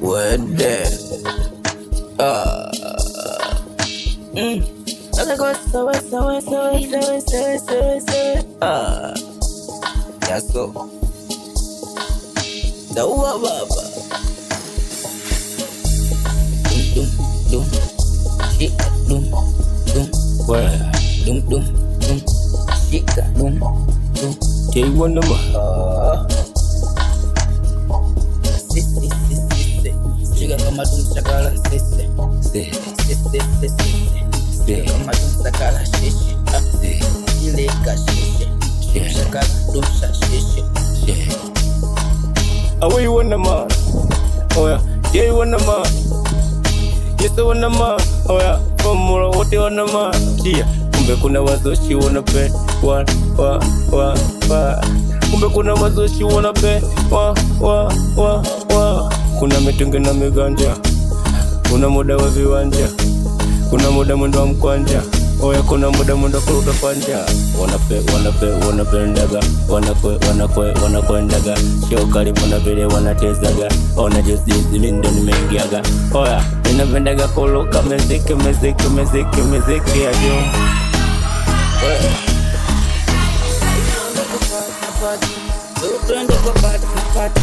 Wede. Yaso. Dawa baba. Dum dum. Shika dum dum. Where? Dum dum dum. Shika dum dum. Jay one number. Shika kama tumchakala sisi. Kama tumchakala shishi. Ile kashishi. Shaka tumcha shishi. Away one number. Oh yeah, Jay one number. Yes one number. Oh yeah, from Mura wote one number. Yeah, kumbe kuna wazoshi wanape wa. Kumbe kuna wazoshi wanape wa. Kuna mitungi na miganja, kuna muda wa viwanja, kuna muda mwendo wa mkwanja. Oya kuna muda mwendo kuruka kwanja. Wanapendaga, wanakwendaga. Show kali mwana vile wanatezaga. Ona juzi mindo nimeingiaga. Oya, ninapendaga kuluka muziki ya juu. Twende kwa party na party.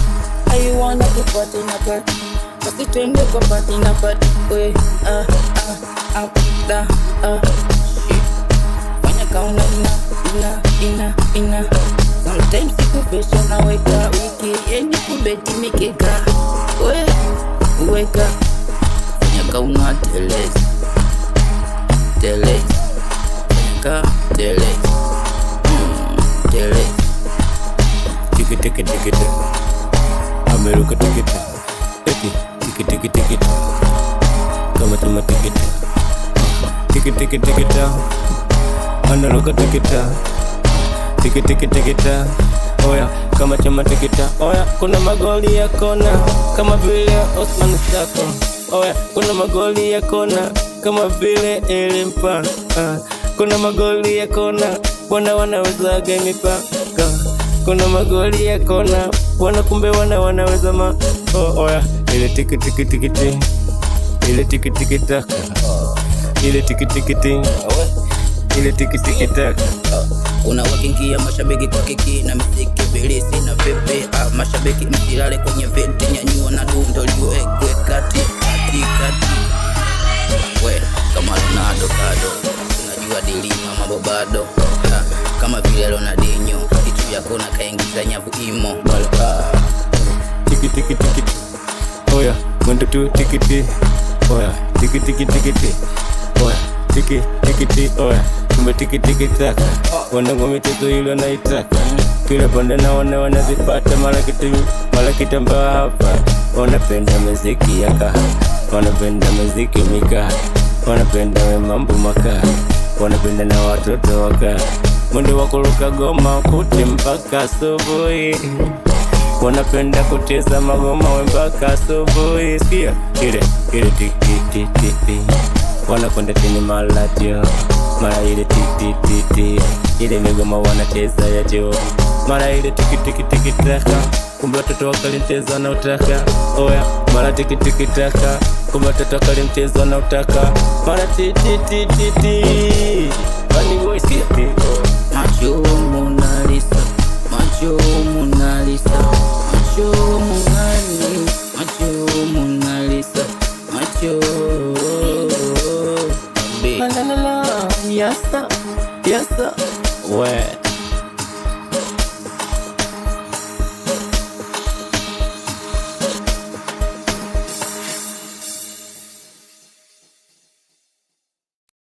I wanna go party na party. Basi twende kwa party na party. We da fanya kauna ina. Sometimes sikupesha na weka wiki yendi kubeti mikeka. We weka fanya kauna telezi. Fanya ka telezi. Tiki Ameruka tikita. Tiki kama tuma tikita. Tiki Anaruka tikita. Tiki oya kama chama tikita. Oya kuna magoli ya kona kama vile Osman Sako. Oya kuna magoli ya kona kama vile Elimpa. Kuna magoli ya kona wanaweza mipaka. Kuna magoli ya kona kumbe wanaweza oya ile tiki ile tiki taka ile tiki ile tiki taka. Kuna wakingia mashabiki kwa kiki na mziki bilisi na pepe. Mashabiki msilale kwenye venti, nyanyua na dundo liwekwe kati. We kama Ronaldo kado, unajua dilima mambo bado. Kama vile Ronaldinho, kitu yako na kaingiza nyavu imo. Tiki oya mwendo tu tiki oya tiki oya tiki oya kumbe tiki taka. Wanangu mitezo hilo naitaka. Kila pande na wanazipata mala kitambaa hapa. Wanapenda muziki ya kaha, wanapenda muziki mika, wanapenda mambo maka, wanapenda na watoto waka. Mwendo wakuruka goma kuti mpaka asubuhi. Wanapenda kucheza magoma mpaka asubuhi. Sikia ile tiki. Wanakwenda tini maladio. Mara ile titi. Ile migoma wanacheza ya juu. Mara ile tiki taka. Kumbe watoto wakali mchezo na utaka. Oya mara tiki taka. Kumbe watoto wakali mchezo na utaka. Mara titi. Bani boy sikia. Macho Mona Lisa. La la la, yes sir. We